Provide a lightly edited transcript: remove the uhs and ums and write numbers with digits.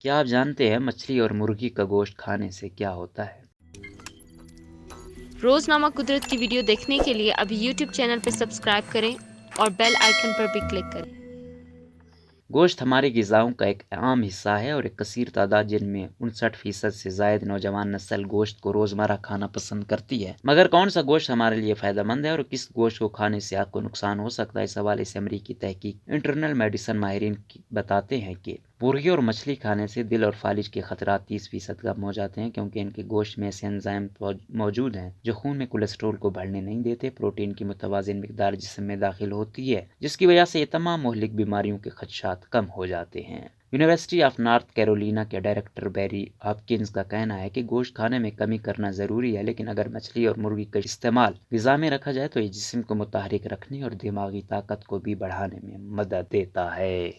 کیا آپ جانتے ہیں مچھلی اور مرغی کا گوشت کھانے سے کیا ہوتا ہے؟ روزنامہ قدرت کی ویڈیو دیکھنے کے لیے ابھی یوٹیوب چینل پر سبسکرائب کریں اور بیل آئیکن پر بھی کلک کریں۔ گوشت ہماری غذاؤں کا ایک عام حصہ ہے اور ایک کثیر تعداد جن میں 59% سے زائد نوجوان نسل گوشت کو روزمرہ کھانا پسند کرتی ہے۔ مگر کون سا گوشت ہمارے لیے فائدہ مند ہے اور کس گوشت کو کھانے سے آپ کو نقصان ہو سکتا ہے؟ اس حوالے سے امریکی تحقیق انٹرنل میڈیسن ماہرین بتاتے ہیں کہ مرغی اور مچھلی کھانے سے دل اور فالج کے خطرات 30% کم ہو جاتے ہیں، کیونکہ ان کے گوشت میں ایسے انزائم موجود ہیں جو خون میں کولیسٹرول کو بڑھنے نہیں دیتے۔ پروٹین کی متوازن مقدار جسم میں داخل ہوتی ہے، جس کی وجہ سے یہ تمام مہلک بیماریوں کے خدشات کم ہو جاتے ہیں۔ یونیورسٹی آف نارتھ کیرولینا کے ڈائریکٹر بیری ہاپکنز کا کہنا ہے کہ گوشت کھانے میں کمی کرنا ضروری ہے، لیکن اگر مچھلی اور مرغی کا استعمال غذا میں رکھا جائے تو یہ جسم کو متحرک رکھنے اور دماغی طاقت کو بھی بڑھانے میں مدد دیتا ہے۔